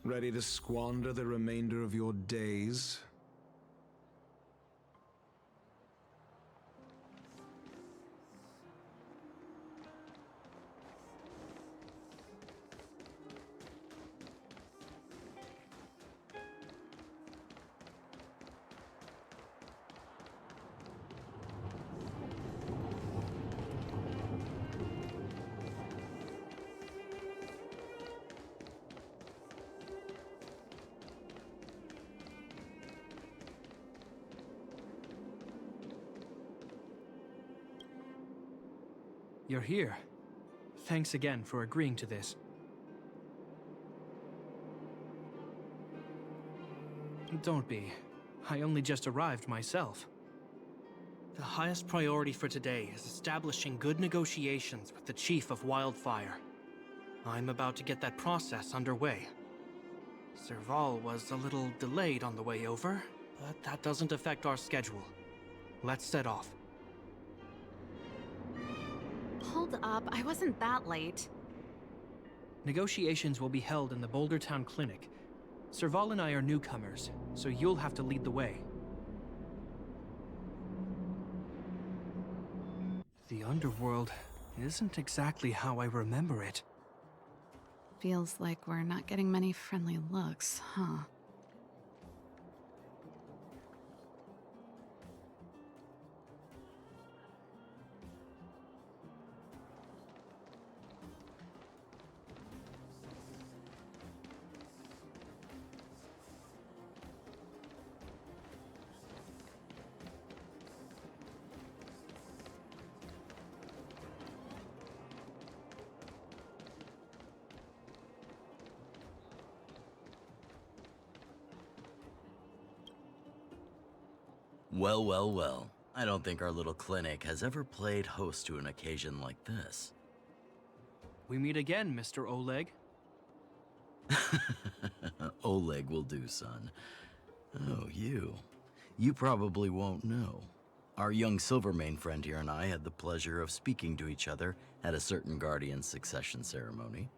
Ready to squander the remainder of your days? You're here. Thanks again for agreeing to this. Don't be. I only just arrived myself. The highest priority for today is establishing good negotiations with the Chief of Wildfire. I'm about to get that process underway. Serval was a little delayed on the way over, but that doesn't affect our schedule. Let's set off. Hold up, I wasn't that late. Negotiations will be held in the Bouldertown Clinic. Serval and I are newcomers, so you'll have to lead the way. The underworld isn't exactly how I remember it. Feels like we're not getting many friendly looks, huh? Well, well, well. I don't think our little clinic has ever played host to an occasion like this. We meet again, Mr. Oleg. Oleg will do, son. Oh, you. You probably won't know. Our young Silvermane friend here and I had the pleasure of speaking to each other at a certain Guardian succession ceremony.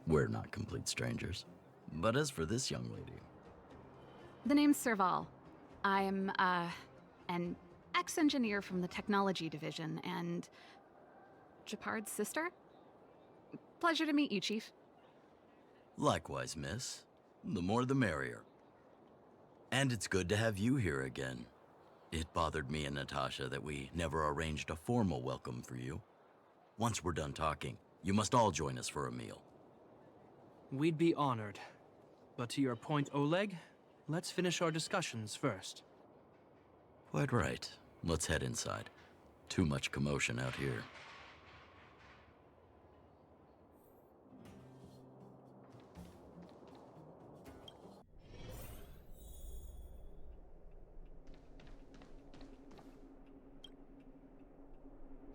We're not complete strangers. But as for this young lady... The name's Serval. I'm, an ex-engineer from the technology division, and Japard's sister? Pleasure to meet you, Chief. Likewise, miss. The more the merrier. And it's good to have you here again. It bothered me and Natasha that we never arranged a formal welcome for you. Once we're done talking, you must all join us for a meal. We'd be honored. But to your point, Oleg, let's finish our discussions first. Quite right. Let's head inside. Too much commotion out here.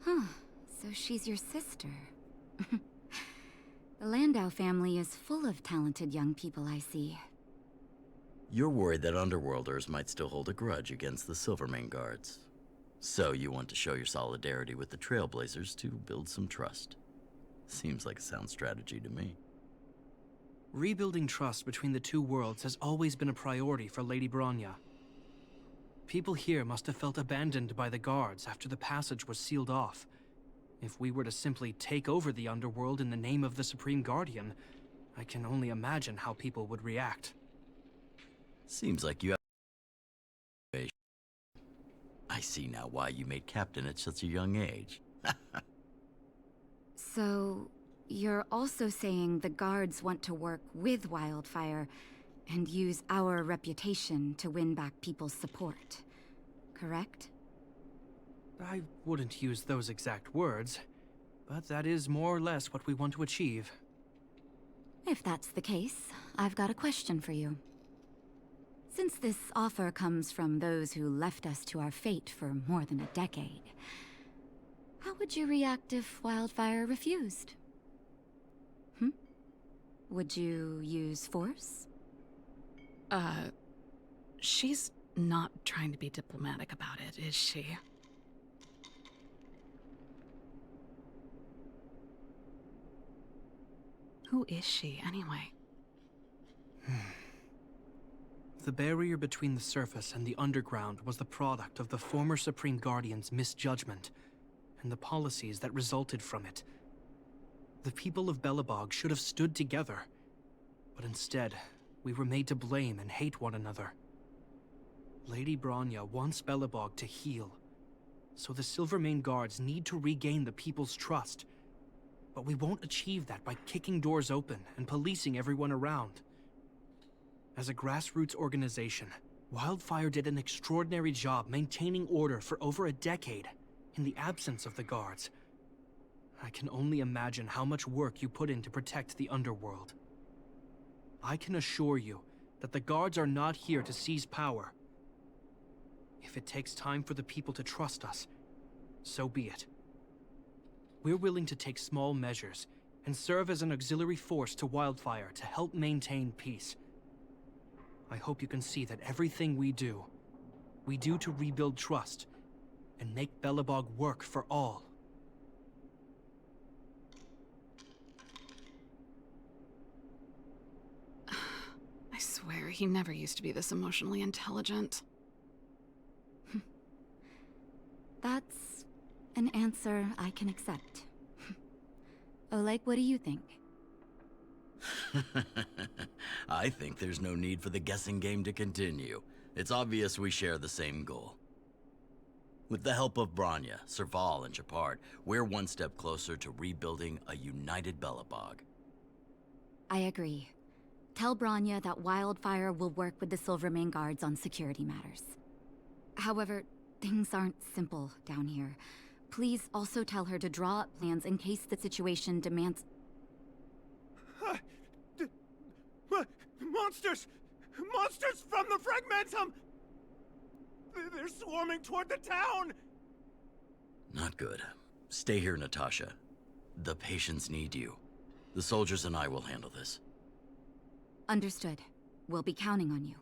Huh. So she's your sister. The Landau family is full of talented young people, I see. You're worried that Underworlders might still hold a grudge against the Silvermane guards. So you want to show your solidarity with the Trailblazers to build some trust. Seems like a sound strategy to me. Rebuilding trust between the two worlds has always been a priority for Lady Bronya. People here must have felt abandoned by the guards after the passage was sealed off. If we were to simply take over the Underworld in the name of the Supreme Guardian, I can only imagine how people would react. Seems like you have... I see now why you made captain at such a young age. So, you're also saying the guards want to work with Wildfire and use our reputation to win back people's support, correct? I wouldn't use those exact words, but that is more or less what we want to achieve. If that's the case, I've got a question for you. Since this offer comes from those who left us to our fate for more than a decade, how would you react if Wildfire refused? Would you use force? She's not trying to be diplomatic about it, is she? Who is she, anyway? The barrier between the surface and the underground was the product of the former Supreme Guardian's misjudgment and the policies that resulted from it. The people of Belobog should have stood together, but instead, we were made to blame and hate one another. Lady Bronya wants Belobog to heal, so the Silvermane Guards need to regain the people's trust. But we won't achieve that by kicking doors open and policing everyone around. As a grassroots organization, Wildfire did an extraordinary job maintaining order for over a decade in the absence of the guards. I can only imagine how much work you put in to protect the underworld. I can assure you that the guards are not here to seize power. If it takes time for the people to trust us, so be it. We're willing to take small measures and serve as an auxiliary force to Wildfire to help maintain peace. I hope you can see that everything we do to rebuild trust and make Belobog work for all. I swear, he never used to be this emotionally intelligent. That's an answer I can accept. Oleg, what do you think? I think there's no need for the guessing game to continue. It's obvious we share the same goal. With the help of Bronya, Serval, and Japard, we're one step closer to rebuilding a united Belobog. I agree. Tell Bronya that Wildfire will work with the Silvermane Guards on security matters. However, things aren't simple down here. Please also tell her to draw up plans in case the situation demands... Monsters! Monsters from the Fragmentum! They're swarming toward the town! Not good. Stay here, Natasha. The patients need you. The soldiers and I will handle this. Understood. We'll be counting on you.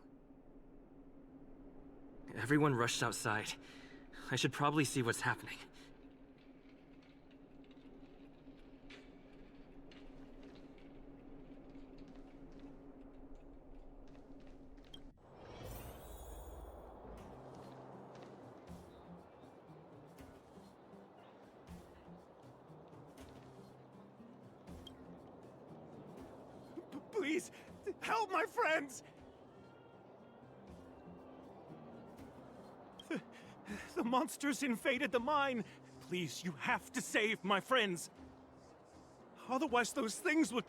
Everyone rushed outside. I should probably see what's happening. Please, help my friends! The monsters invaded the mine. Please, you have to save my friends. Otherwise, those things would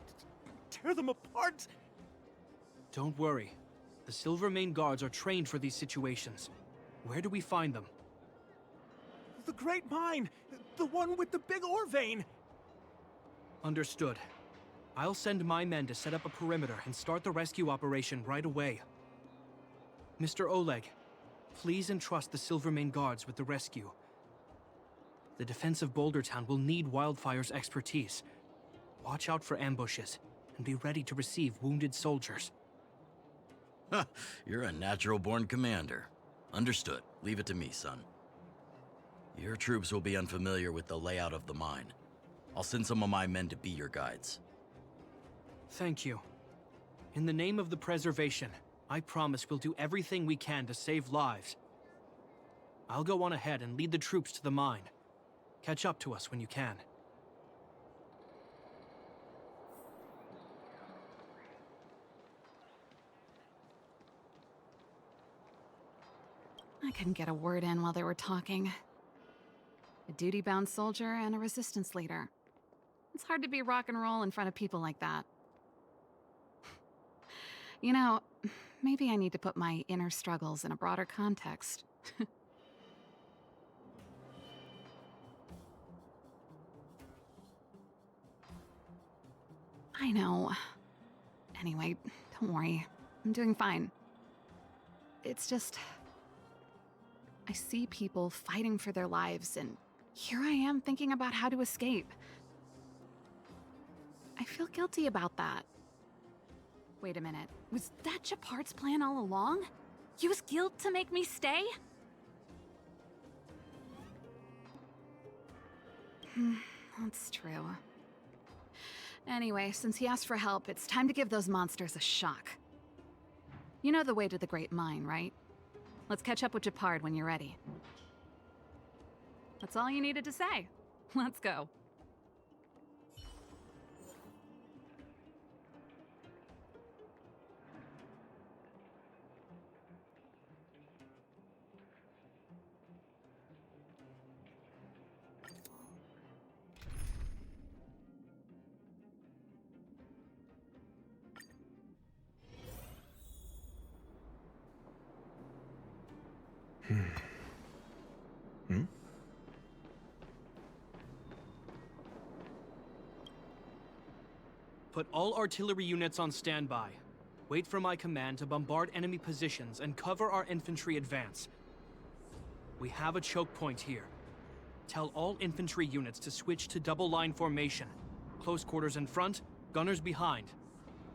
tear them apart. Don't worry. The Silvermane Guards are trained for these situations. Where do we find them? The Great Mine! The one with the big ore vein! Understood. I'll send my men to set up a perimeter and start the rescue operation right away. Mr. Oleg, please entrust the Silvermane Guards with the rescue. The defense of Boulder Town will need Wildfire's expertise. Watch out for ambushes, and be ready to receive wounded soldiers. You're a natural-born commander. Understood. Leave it to me, son. Your troops will be unfamiliar with the layout of the mine. I'll send some of my men to be your guides. Thank you. In the name of the preservation, I promise we'll do everything we can to save lives. I'll go on ahead and lead the troops to the mine. Catch up to us when you can. I couldn't get a word in while they were talking. A duty-bound soldier and a resistance leader. It's hard to be rock and roll in front of people like that. You know, maybe I need to put my inner struggles in a broader context. I know. Anyway, don't worry. I'm doing fine. It's just... I see people fighting for their lives, and here I am thinking about how to escape. I feel guilty about that. Wait a minute. Was that Japard's plan all along? Use guilt to make me stay? That's true. Anyway, since he asked for help, it's time to give those monsters a shock. You know the way to the Great Mine, right? Let's catch up with Japard when you're ready. That's all you needed to say. Let's go. Put all artillery units on standby. Wait for my command to bombard enemy positions and cover our infantry advance. We have a choke point here. Tell all infantry units to switch to double line formation. Close quarters in front, gunners behind.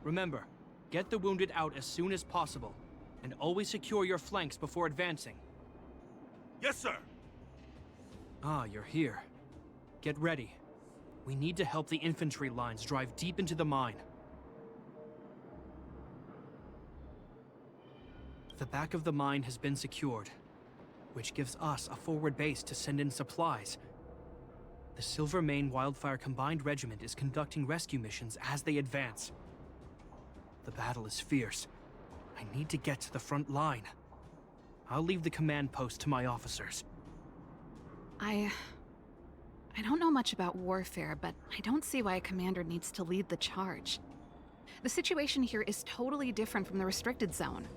Remember, get the wounded out as soon as possible, and always secure your flanks before advancing. Yes, sir! Ah, you're here. Get ready. We need to help the infantry lines drive deep into the mine. The back of the mine has been secured, which gives us a forward base to send in supplies. The Silvermane Wildfire Combined Regiment is conducting rescue missions as they advance. The battle is fierce. I need to get to the front line. I'll leave the command post to my officers. I don't know much about warfare, but I don't see why a commander needs to lead the charge. The situation here is totally different from the restricted zone.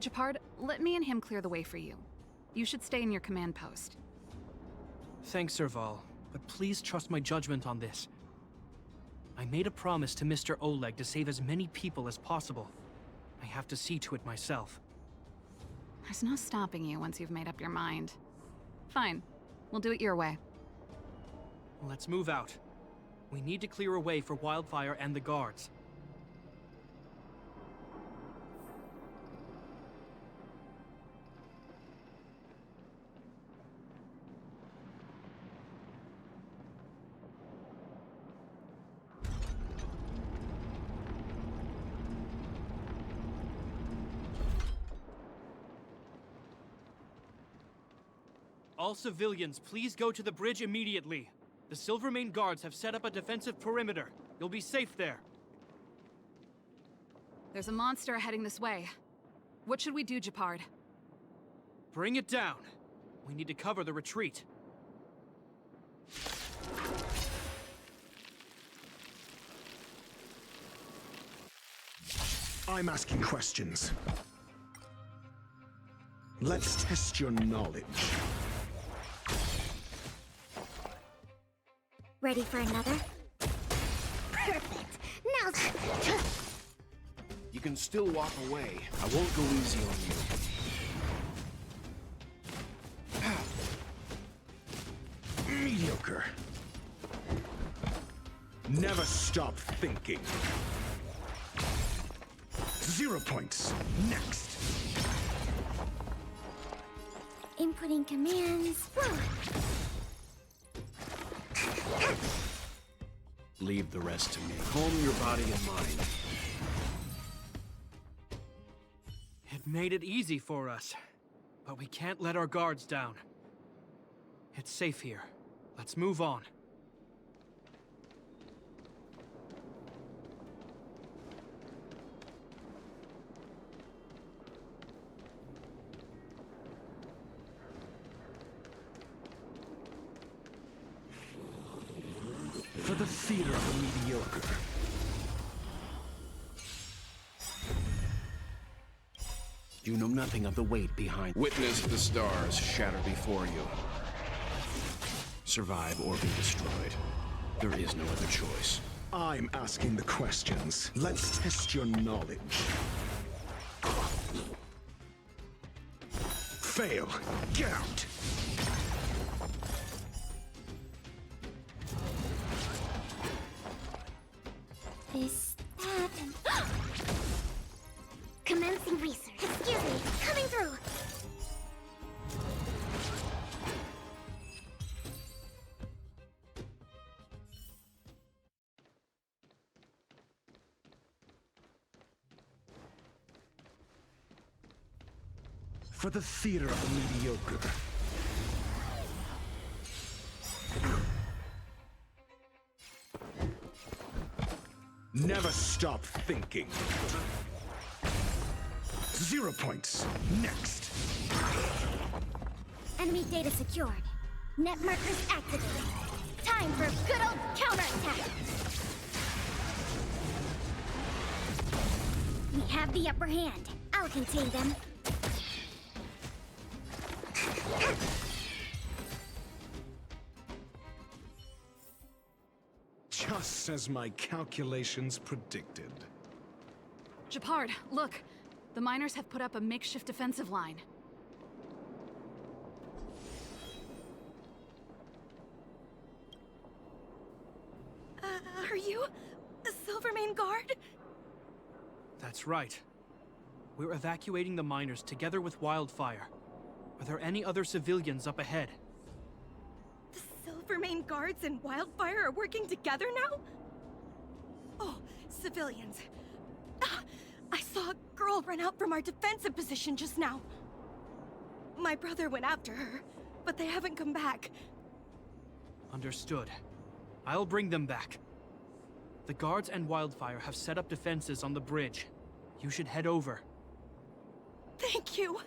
Japard, let me and him clear the way for you. You should stay in your command post. Thanks, Serval, but please trust my judgment on this. I made a promise to Mr. Oleg to save as many people as possible. I have to see to it myself. There's no stopping you once you've made up your mind. Fine. We'll do it your way. Let's move out. We need to clear a way for Wildfire and the guards. All civilians, please go to the bridge immediately. The Silvermane guards have set up a defensive perimeter. You'll be safe there. There's a monster heading this way. What should we do, Japard? Bring it down. We need to cover the retreat. I'm asking questions. Let's test your knowledge. Ready for another? Perfect! Now... You can still walk away. I won't go easy on you. Mediocre. Never stop thinking. 0 points. Next. Inputting commands. Leave the rest to me. Calm your body and mind. It made it easy for us, but we can't let our guards down. It's safe here. Let's move on. For the theater of the mediocre. You know nothing of the weight behind. Witness the stars shatter before you. Survive or be destroyed. There is no other choice. I'm asking the questions. Let's test your knowledge. Fail. Get out. This, that, and... Commencing research. Excuse me, coming through. For the theater of the mediocre. Never stop thinking. 0 points. Next. Enemy data secured. Net markers activated. Time for good old counterattack. We have the upper hand. I'll contain them. Just as my calculations predicted. Japard, look. The miners have put up a makeshift defensive line. Are you the Silvermane Guard? That's right. We're evacuating the miners together with Wildfire. Are there any other civilians up ahead? The Silvermane Guards and Wildfire are working together now? Oh, civilians. Ah, I saw a girl run out from our defensive position just now. My brother went after her, but they haven't come back. Understood. I'll bring them back. The guards and Wildfire have set up defenses on the bridge. You should head over. Thank you.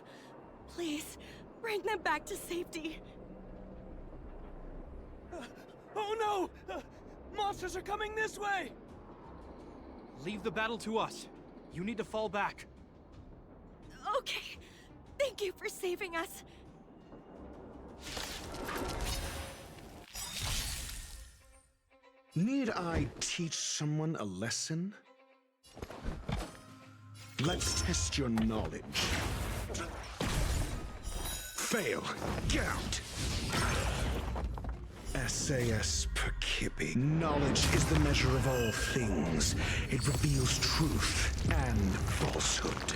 Please, bring them back to safety. Oh no! Monsters are coming this way! Leave the battle to us. You need to fall back. Okay. Thank you for saving us. Need I teach someone a lesson? Let's test your knowledge. Fail. Get out. SAS Perkibi. Knowledge is the measure of all things. It reveals truth and falsehood.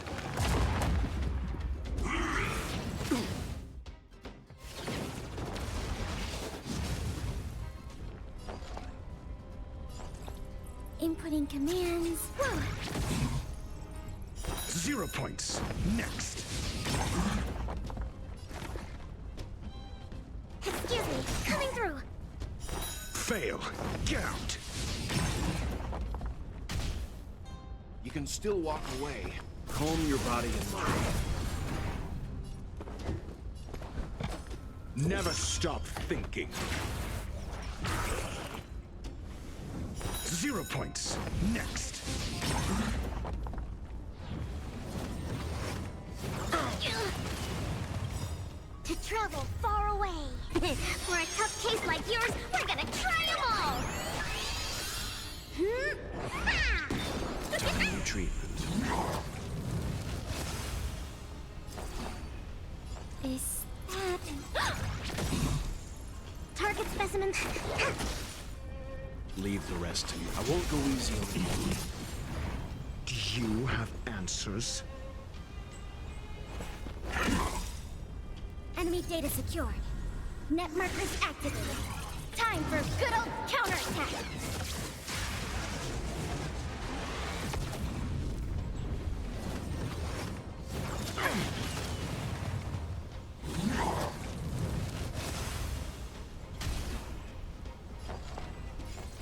Inputting commands. Whoa. 0 points. Next. Excuse me, coming through. Fail. Get out. You can still walk away. Calm your body and mind. Never stop thinking. 0 points. Next. To travel far away. For a tough case like yours, we're gonna try them all. New treatment. This, that, and... Target specimens. Leave the rest to me. I won't go easy on you. Do you have answers? Enemy data secured. Net markers activated. Time for good old counterattack.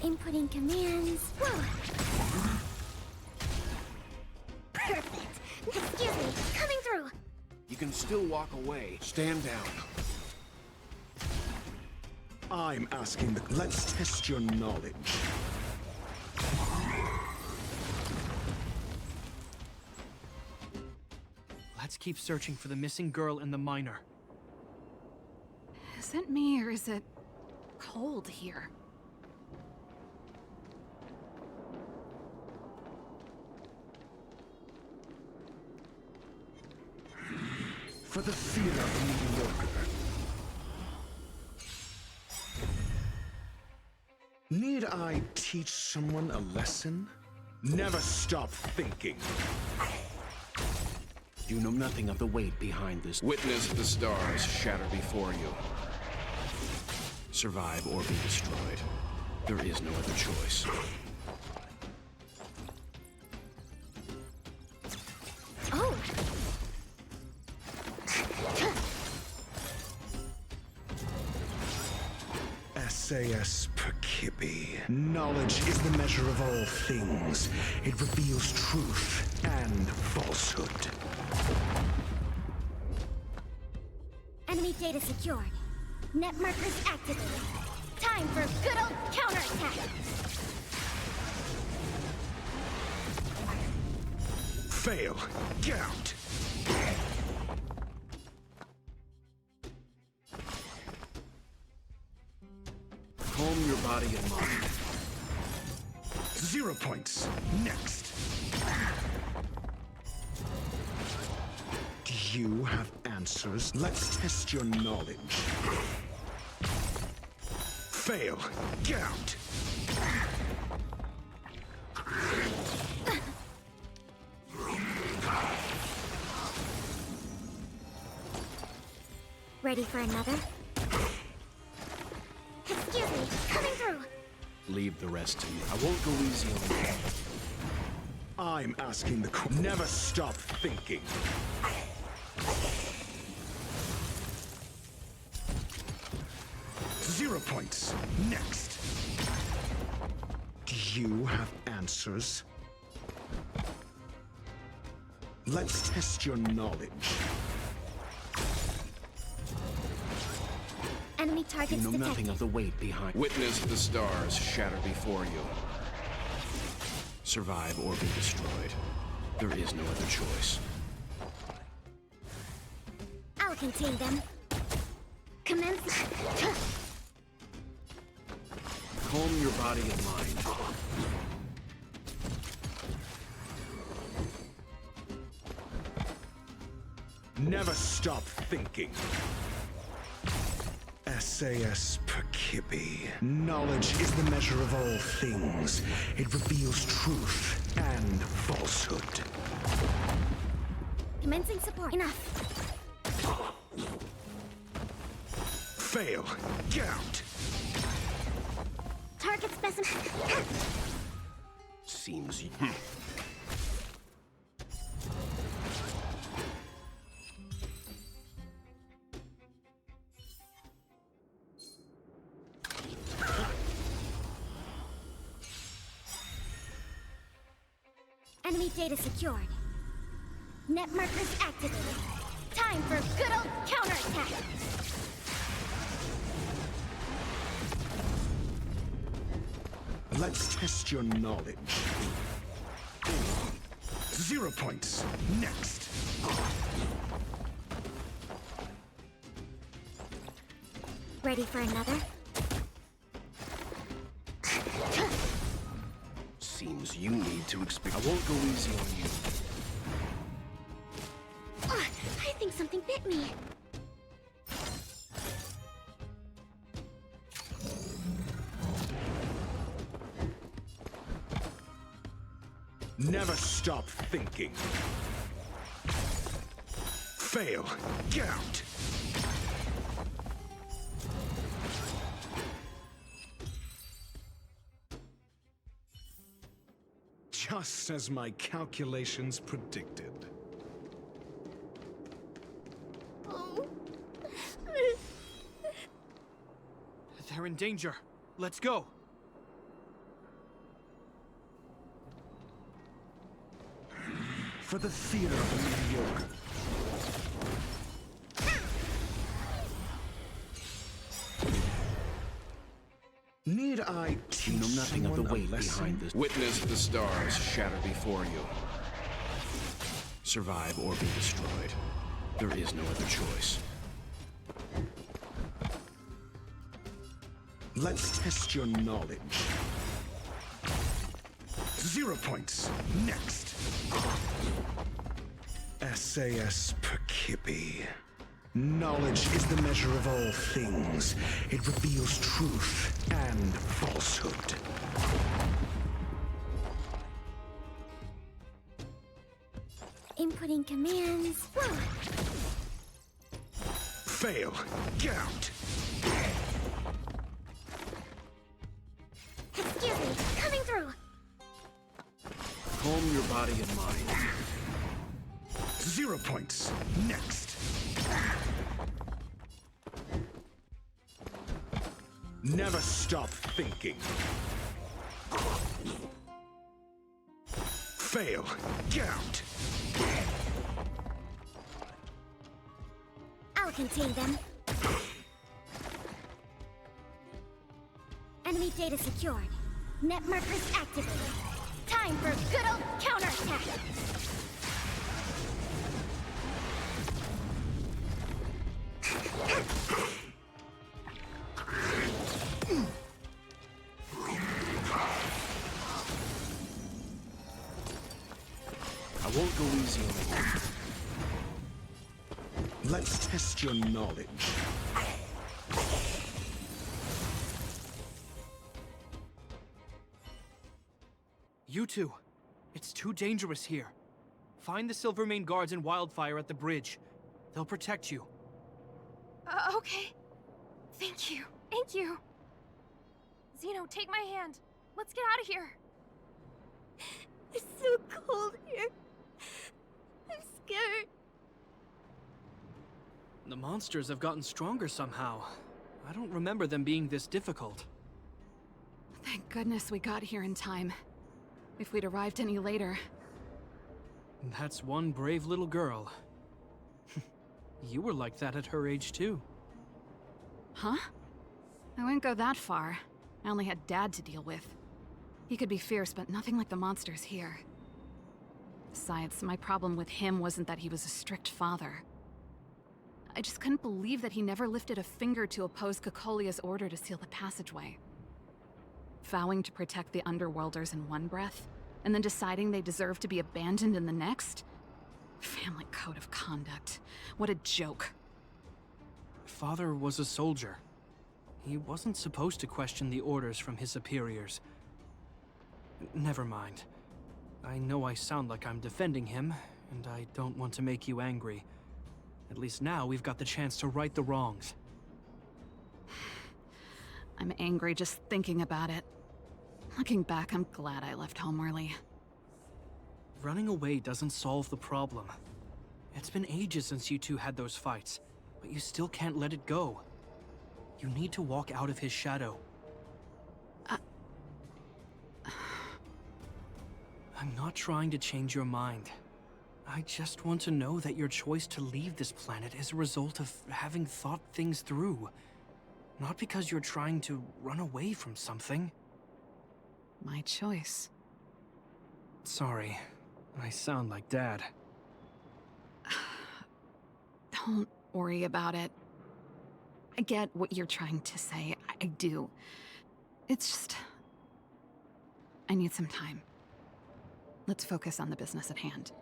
Inputting commands. Whoa. Perfect. Excuse me, coming through. You can still walk away. Stand down. I'm asking the... Let's test your knowledge. Let's keep searching for the missing girl and the miner. Is it me or is it cold here? For the theater of the mediocre. Need I teach someone a lesson? Never stop thinking. You know nothing of the weight behind this. Witness the stars shatter before you. Survive or be destroyed. There is no other choice. Oh. SAS Perkibi. Knowledge is the measure of all things. It reveals truth and falsehood. Enemy data secured. Net markers activated. Time for good old counterattack. Fail. Gout. Calm your body and mind. 0 points. Next. Do you have answers? Let's test your knowledge. Fail. Gout. Ready for another? Excuse me, coming through. Leave the rest to me. I won't go easy on you. I'm asking the question. Never stop thinking. Zero points. Next. Do you have answers? Let's test your knowledge. Enemy targets You know detected. nothing of the weight behind. Witness the stars shatter before you. Survive or be destroyed. There is no other choice. I'll contain them. Commence. Calm your body and mind. Never stop thinking. SAS Perkibi. Knowledge is the measure of all things. It reveals truth and falsehood. Commencing support. Enough. Fail. Gout. Target specimen. Seems you. Enemy data secured. Net markers activated. Time for good old counterattack. Let's test your knowledge. 0 points. Next. Ready for another? Seems you need to experience. I won't go easy on you. I think something bit me. Never stop thinking. Fail. Gout. Just as my calculations predicted. Oh. They're in danger. Let's go. For the theater of the mediocre. Need I teach You know nothing of the someone a weight lesson? behind this. Witness the stars shatter before you. Survive or be destroyed. There is no other choice. Let's test your knowledge. 0 points. Next. SAS Perkibi. Knowledge is the measure of all things. It reveals truth and falsehood. Inputting commands. Whoa. Fail. Gout. Excuse me, coming through. Calm your body and mind. 0 points. Next. Never stop thinking. Fail. Get out. I'll contain them. Enemy data secured. Net markers activated. Time for good old counterattack! I won't go easy on you. Let's test your knowledge. You two, it's too dangerous here. Find the Silvermane guards in Wildfire at the bridge. They'll protect you. Okay. Thank you. Thank you. Zeno, take my hand. Let's get out of here. It's so cold here. I'm scared. The monsters have gotten stronger somehow. I don't remember them being this difficult. Thank goodness we got here in time. If we'd arrived any later... That's one brave little girl. You were like that at her age too. Huh? I wouldn't go that far. I only had Dad to deal with. He could be fierce, but nothing like the monsters here. Besides, my problem with him wasn't that he was a strict father. I just couldn't believe that he never lifted a finger to oppose Cocolia's order to seal the passageway. Vowing to protect the Underworlders in one breath, and then deciding they deserve to be abandoned in the next? Family code of conduct. What a joke. Father was a soldier. He wasn't supposed to question the orders from his superiors. Never mind. I know I sound like I'm defending him, and I don't want to make you angry. At least now we've got the chance to right the wrongs. I'm angry just thinking about it. Looking back, I'm glad I left home early. Running away doesn't solve the problem. It's been ages since you two had those fights, but you still can't let it go. You need to walk out of his shadow. I'm not trying to change your mind. I just want to know that your choice to leave this planet is a result of having thought things through. Not because you're trying to run away from something. My choice. Sorry, I sound like Dad. Don't worry about it. I get what you're trying to say. I do. It's just... I need some time. Let's focus on the business at hand.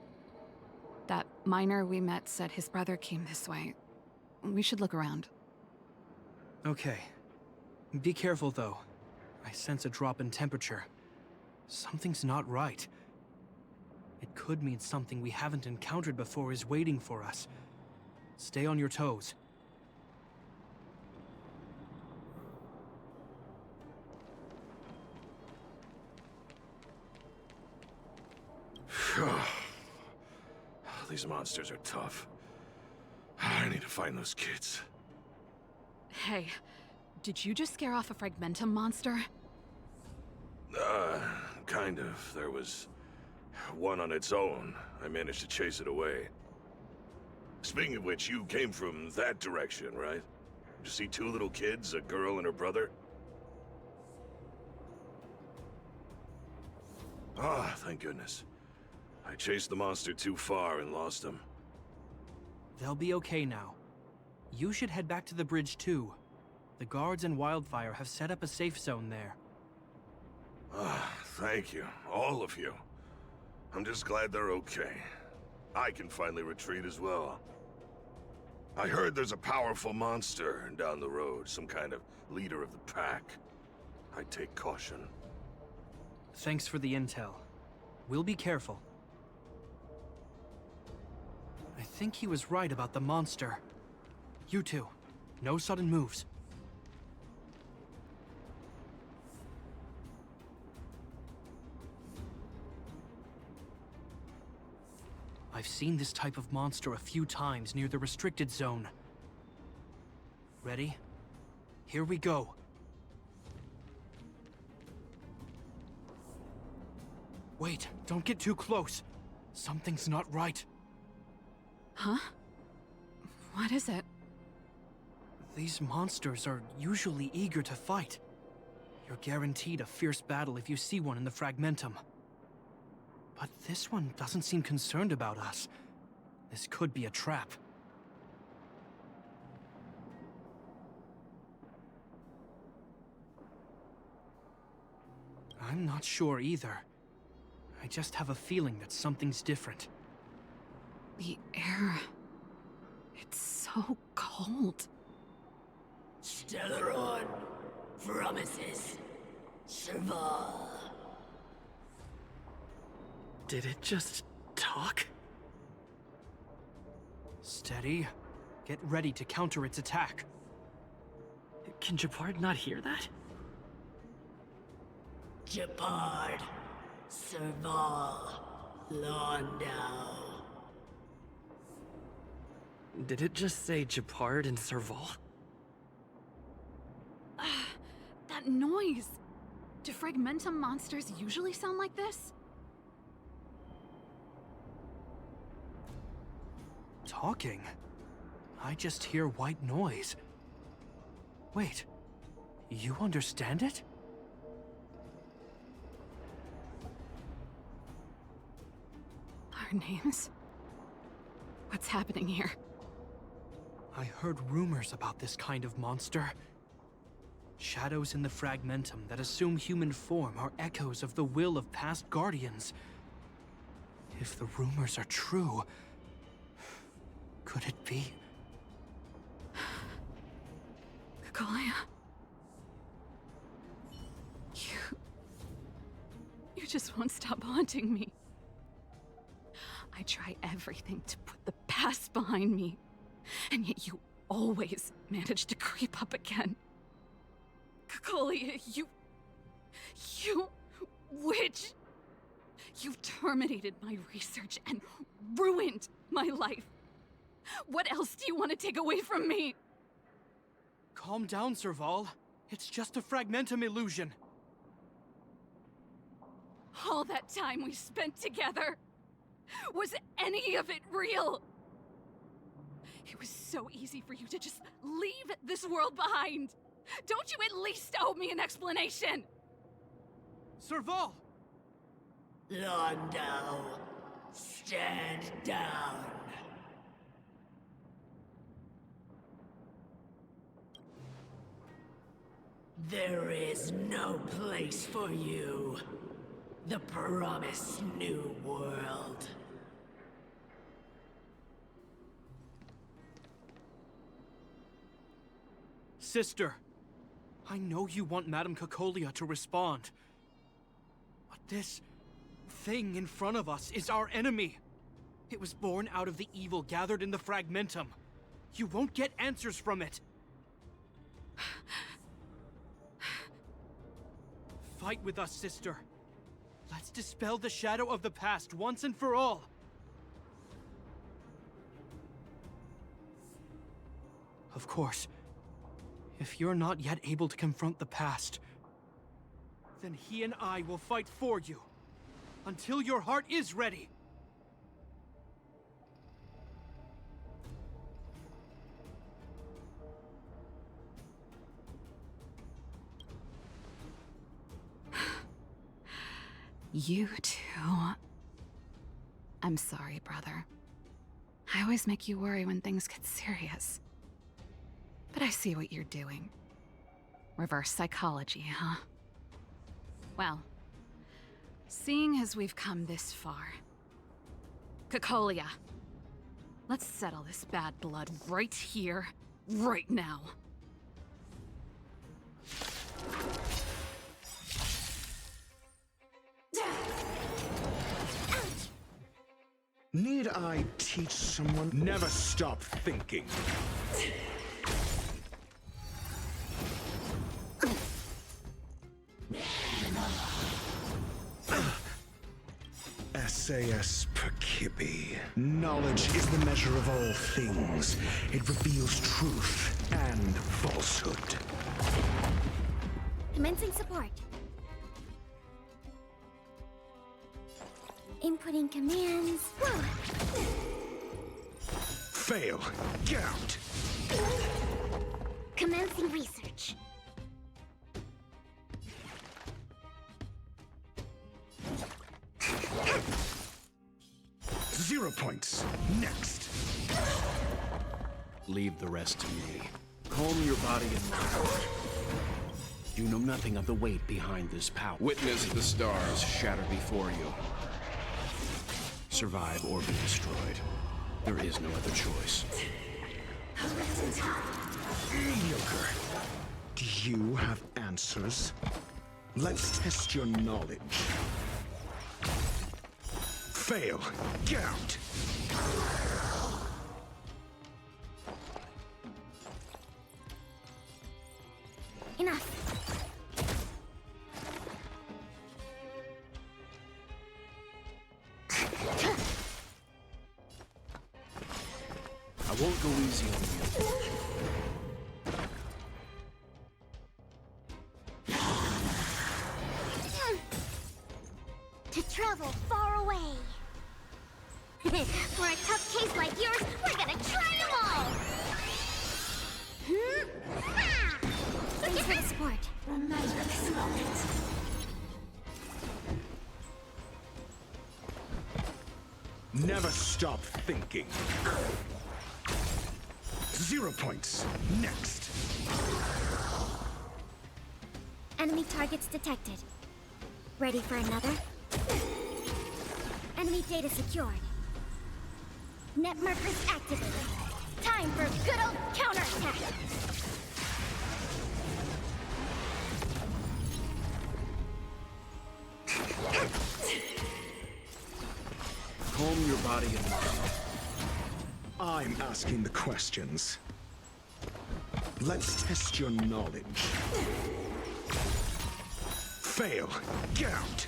That miner we met said his brother came this way. We should look around. Okay. Be careful, though. I sense a drop in temperature. Something's not right. It could mean something we haven't encountered before is waiting for us. Stay on your toes. These monsters are tough. I need to find those kids. Hey, did you just scare off a Fragmentum monster? Kind of. There was one on its own. I managed to chase it away. Speaking of which, you came from that direction, right? Did you see two little kids, a girl and her brother? Ah, thank goodness. I chased the monster too far and lost him. They'll be okay now. You should head back to the bridge too. The guards in Wildfire have set up a safe zone there. Ah, thank you. All of you. I'm just glad they're okay. I can finally retreat as well. I heard there's a powerful monster down the road, some kind of leader of the pack. I'd take caution. Thanks for the intel. We'll be careful. I think he was right about the monster. You two, no sudden moves. I've seen this type of monster a few times near the restricted zone. Ready? Here we go. Wait, don't get too close. Something's not right. Huh? What is it? These monsters are usually eager to fight. You're guaranteed a fierce battle if you see one in the Fragmentum. But this one doesn't seem concerned about us. This could be a trap. I'm not sure either. I just have a feeling that something's different. The air... it's so cold. Stellaron promises Serval. Did it just talk? Steady. Get ready to counter its attack. Can Japard not hear that? Japard, Serval, Londau. Did it just say Japard and Serval? That noise! Do Fragmentum monsters usually sound like this? Talking? I just hear white noise. Wait, you understand it? Our names? What's happening here? I heard rumors about this kind of monster. Shadows in the Fragmentum that assume human form are echoes of the will of past guardians. If the rumors are true, could it be? Kaguya. You just won't stop haunting me. I try everything to put the past behind me, and yet you always manage to creep up again. Kaguya, you witch! You've terminated my research and ruined my life. What else do you want to take away from me? Calm down, Serval. It's just a Fragmentum illusion. All that time we spent together, was any of it real? It was so easy for you to just leave this world behind. Don't you at least owe me an explanation? Serval! Londau, stand down. There is no place for you. The promised new world. Sister, I know you want Madame Cocolia to respond. But this thing in front of us is our enemy. It was born out of the evil gathered in the Fragmentum. You won't get answers from it. Fight with us, sister. Let's dispel the shadow of the past once and for all. Of course, if you're not yet able to confront the past, then he and I will fight for you, until your heart is ready. You too. I'm sorry, brother. I always make you worry when things get serious. But I see what you're doing. Reverse psychology, huh? Well, seeing as we've come this far... Cocolia, let's settle this bad blood right here, right now. Need I teach someone? Never stop thinking. SAS Percipi. Knowledge is the measure of all things. It reveals truth and falsehood. Commencing support. Inputting commands. Whoa. Fail. Get out. Commencing research. Zero points. Next. Leave the rest to me. Calm your body and mind. You know nothing of the weight behind this power. Witness the stars shatter before you. Survive or be destroyed. There is no other choice. Mediocre. Do you have answers? Let's test your knowledge. Fail. Get out. Enough. I won't go easy on you. To travel far away. For a tough case like yours, we're gonna try them all! Ah! Thanks for the support. Remember this moment. Never stop thinking. 0 points. Next. Enemy targets detected. Ready for another? Enemy data secured. Net markers activated. Time for good old counterattack! Calm your body and mind. I'm asking the questions. Let's test your knowledge. Fail. Get out.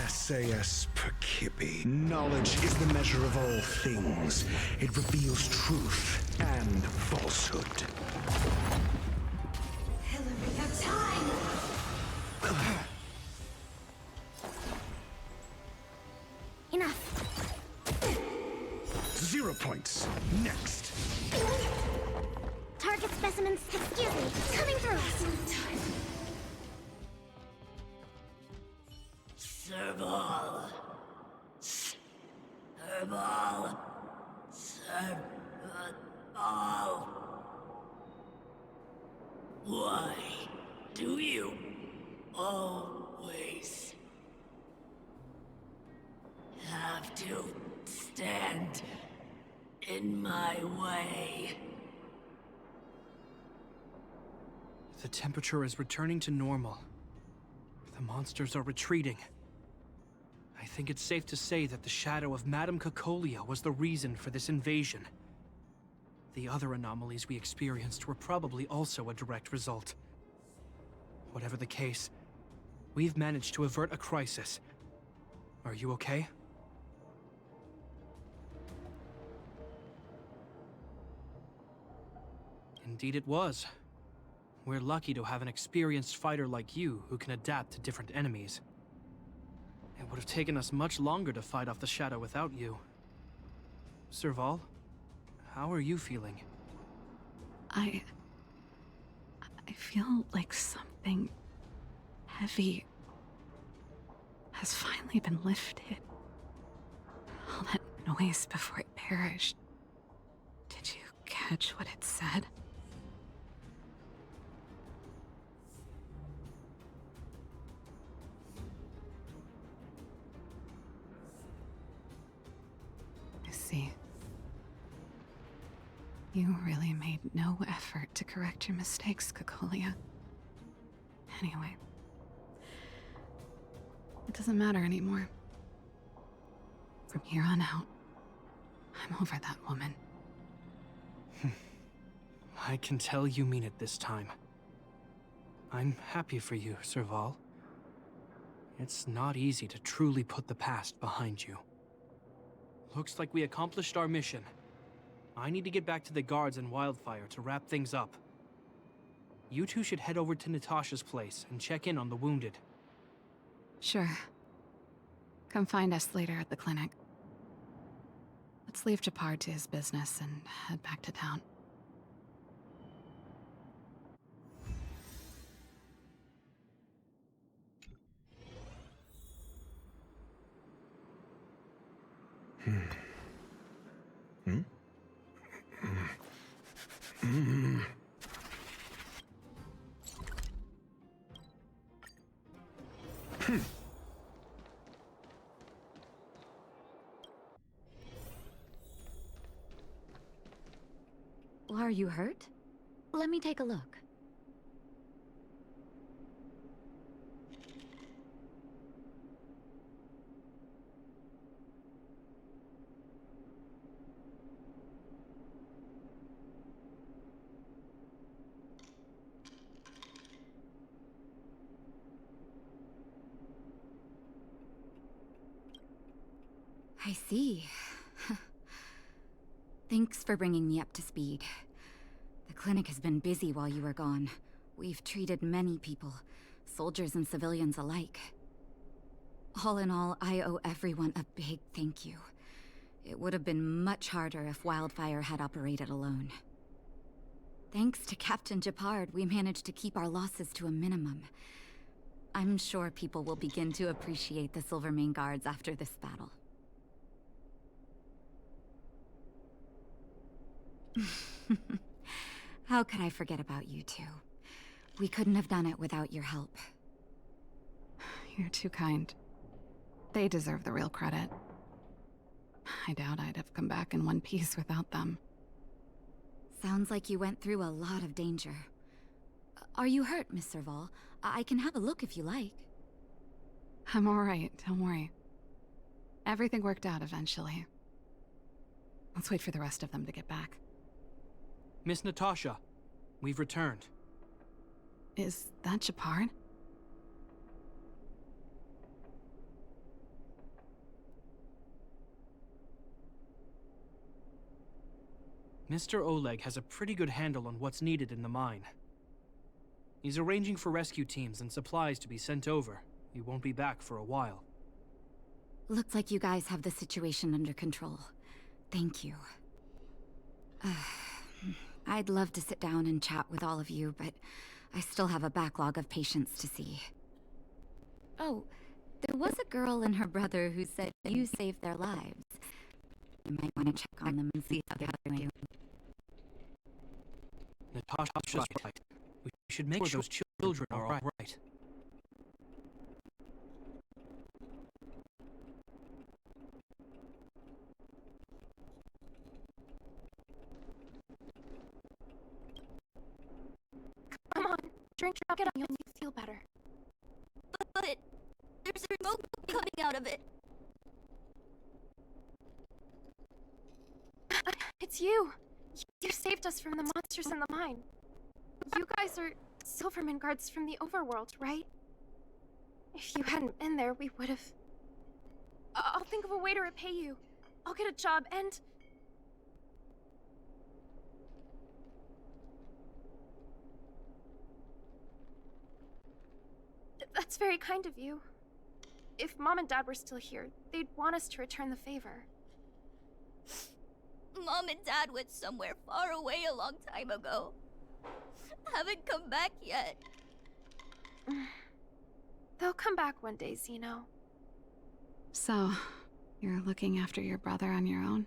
SAS Perkipi. Knowledge is the measure of all things. It reveals truth and falsehood. Hillary, your time! 0 points. Next. Target specimens, excuse me, coming through. Serval. Serval. Serval. Why do you always have to stand in my way? The temperature is returning to normal. The monsters are retreating. I think it's safe to say that the shadow of Madame Cocolia was the reason for this invasion. The other anomalies we experienced were probably also a direct result. Whatever the case, we've managed to avert a crisis. Are you okay? Indeed it was. We're lucky to have an experienced fighter like you who can adapt to different enemies. It would have taken us much longer to fight off the shadow without you. Serval, how are you feeling? I feel like something heavy has finally been lifted. All that noise before it perished. Did you catch what it said? I see. You really made no effort to correct your mistakes, Cocolia. Anyway, it doesn't matter anymore. From here on out, I'm over that woman. I can tell you mean it this time. I'm happy for you, Serval. It's not easy to truly put the past behind you. Looks like we accomplished our mission. I need to get back to the guards and Wildfire to wrap things up. You two should head over to Natasha's place and check in on the wounded. Sure. Come find us later at the clinic. Let's leave Japar to his business and head back to town. Are you hurt? Let me take a look. I see. Thanks for bringing me up to speed. The clinic has been busy while you were gone. We've treated many people, soldiers and civilians alike. All in all, I owe everyone a big thank you. It would have been much harder if Wildfire had operated alone. Thanks to Captain Japard, we managed to keep our losses to a minimum. I'm sure people will begin to appreciate the Silvermane Guards after this battle. How could I forget about you two? We couldn't have done it without your help. You're too kind. They deserve the real credit. I doubt I'd have come back in one piece without them. Sounds like you went through a lot of danger. Are you hurt, Miss Serval? I can have a look if you like. I'm alright, don't worry. Everything worked out eventually. Let's wait for the rest of them to get back. Miss Natasha, we've returned. Is that Japard? Mr. Oleg has a pretty good handle on what's needed in the mine. He's arranging for rescue teams and supplies to be sent over. He won't be back for a while. Looks like you guys have the situation under control. Thank you. I'd love to sit down and chat with all of you, but I still have a backlog of patients to see. Oh, there was a girl and her brother who said you saved their lives. You might want to check on them and see how they're doing. Natasha's right. We should make sure those children are all right. Come on, drink it up, you'll feel better. But there's smoke coming out of it. It's you. You saved us from the monsters in the mine. You guys are Silvermane Guards from the overworld, right? If you hadn't been there, we would have... I'll think of a way to repay you. I'll get a job and... That's very kind of you. If Mom and Dad were still here, they'd want us to return the favor. Mom and Dad went somewhere far away a long time ago. Haven't come back yet. They'll come back one day, Zeno. So, you're looking after your brother on your own?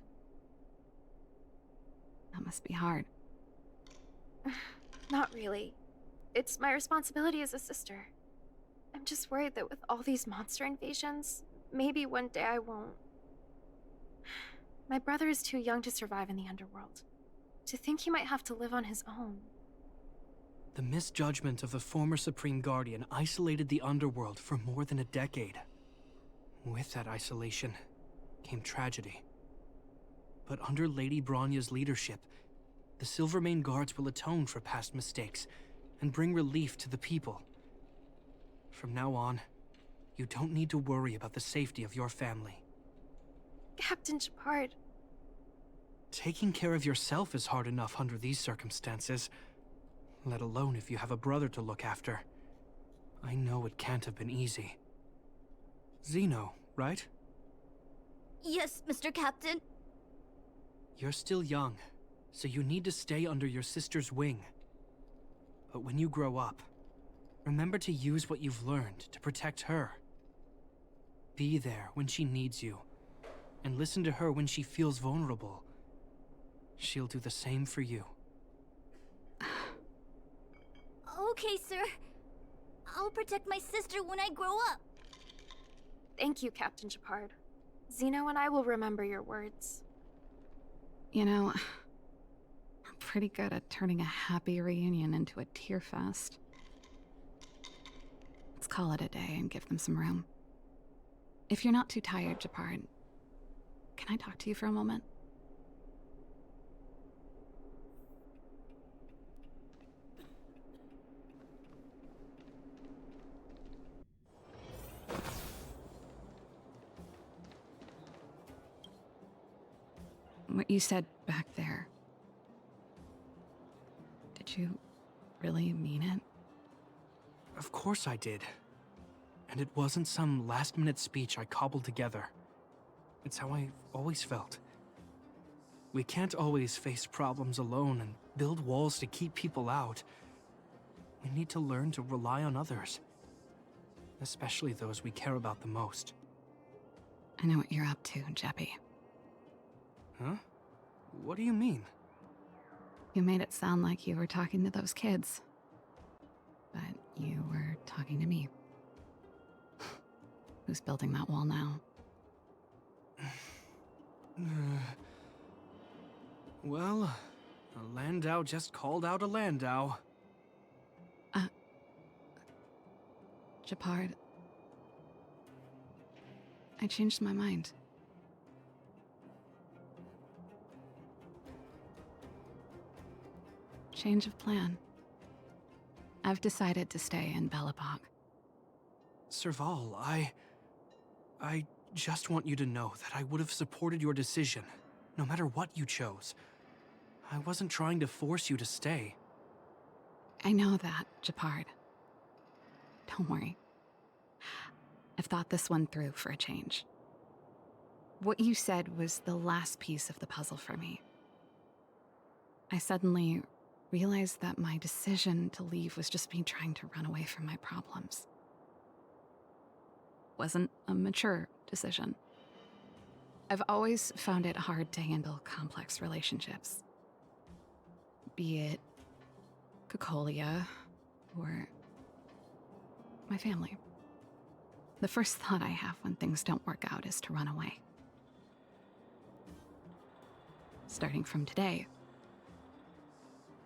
That must be hard. Not really. It's my responsibility as a sister. I'm just worried that with all these monster invasions, maybe one day I won't. My brother is too young to survive in the underworld. To think he might have to live on his own. The misjudgment of the former Supreme Guardian isolated the underworld for more than a decade. With that isolation came tragedy. But under Lady Bronya's leadership, the Silvermane Guards will atone for past mistakes and bring relief to the people. From now on, you don't need to worry about the safety of your family. Captain Japard. Taking care of yourself is hard enough under these circumstances, let alone if you have a brother to look after. I know it can't have been easy. Zeno, right? Yes, Mr. Captain. You're still young, so you need to stay under your sister's wing. But when you grow up, remember to use what you've learned to protect her. Be there when she needs you, and listen to her when she feels vulnerable. She'll do the same for you. Okay, sir. I'll protect my sister when I grow up. Thank you, Captain Shepard. Zeno and I will remember your words. You know, we're pretty good at turning a happy reunion into a tear fest. Let's call it a day and give them some room. If you're not too tired, Shepard, can I talk to you for a moment? What you said back there, did you really mean it? Of course I did. And it wasn't some last-minute speech I cobbled together. It's how I've always felt. We can't always face problems alone and build walls to keep people out. We need to learn to rely on others. Especially those we care about the most. I know what you're up to, Jeppy. Huh? What do you mean? You made it sound like you were talking to those kids. But you were talking to me. Who's building that wall now? Well, a Landau just called out a Landau. Shepard. I changed my mind. Change of plan. I've decided to stay in Belobog. Serval, I just want you to know that I would have supported your decision, no matter what you chose. I wasn't trying to force you to stay. I know that, Shepard. Don't worry. I've thought this one through for a change. What you said was the last piece of the puzzle for me. I suddenly realized that my decision to leave was just me trying to run away from my problems. Wasn't a mature decision. I've always found it hard to handle complex relationships. Be it Cocolia or my family. The first thought I have when things don't work out is to run away. Starting from today,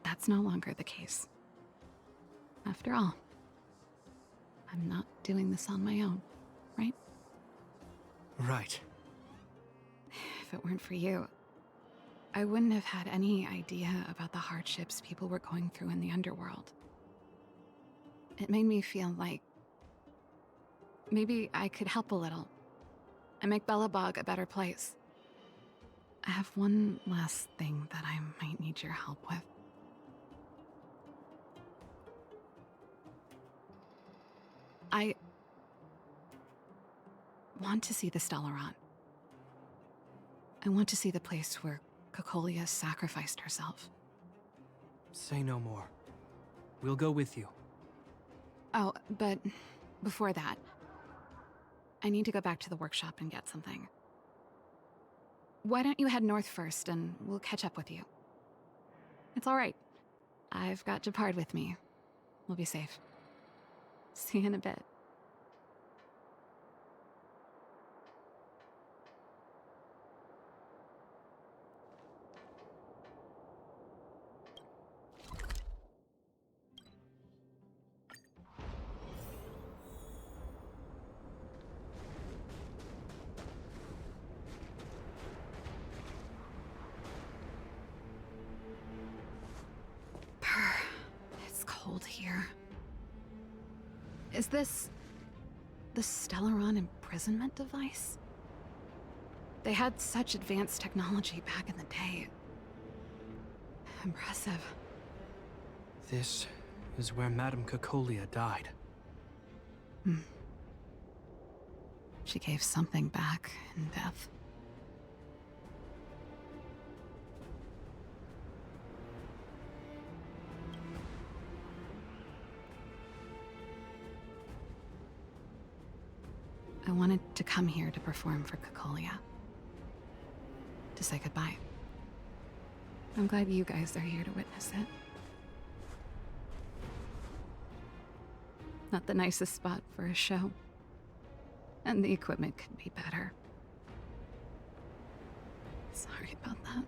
that's no longer the case. After all, I'm not doing this on my own, right? Right. If it weren't for you, I wouldn't have had any idea about the hardships people were going through in the underworld. It made me feel like maybe I could help a little and make Belobog a better place. I have one last thing that I might need your help with. I want to see the Stellaron. I want to see the place where Cocolia sacrificed herself. Say no more. We'll go with you. Oh, but before that, I need to go back to the workshop and get something. Why don't you head north first and we'll catch up with you? It's all right. I've got Shepard with me. We'll be safe. See you in a bit. It's cold here. Is this the Stellaron imprisonment device? They had such advanced technology back in the day. Impressive. This is where Madame Cocolia died. She gave something back in death. I wanted to come here to perform for Cocolia. To say goodbye. I'm glad you guys are here to witness it. Not the nicest spot for a show. And the equipment could be better. Sorry about that.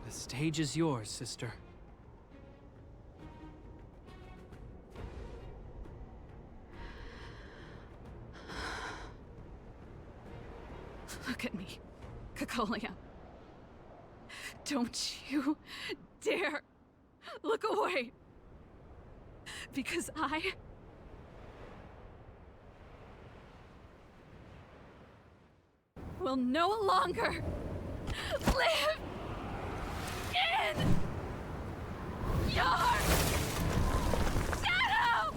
The stage is yours, sister. Look at me, Cocolia. Don't you dare look away. Because I will no longer live in your shadow!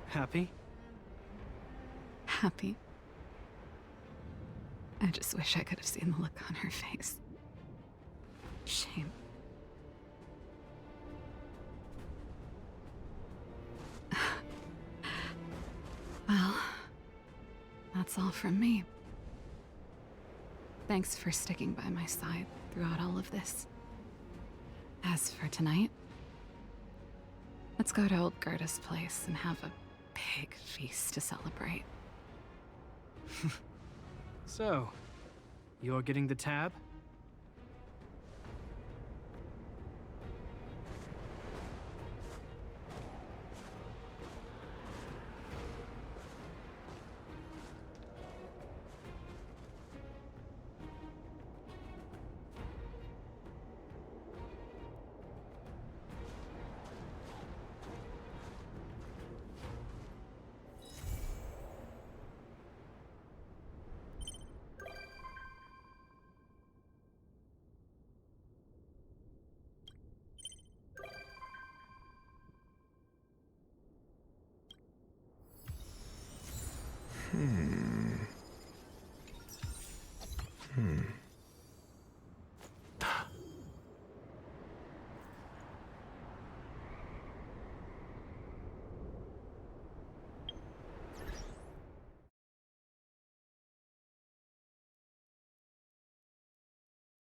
Happy? Happy. I just wish I could have seen the look on her face. Shame. Well, that's all from me. Thanks for sticking by my side throughout all of this. As for tonight, let's go to old Gerda's place and have a big feast to celebrate. So, you're getting the tab? Hmm.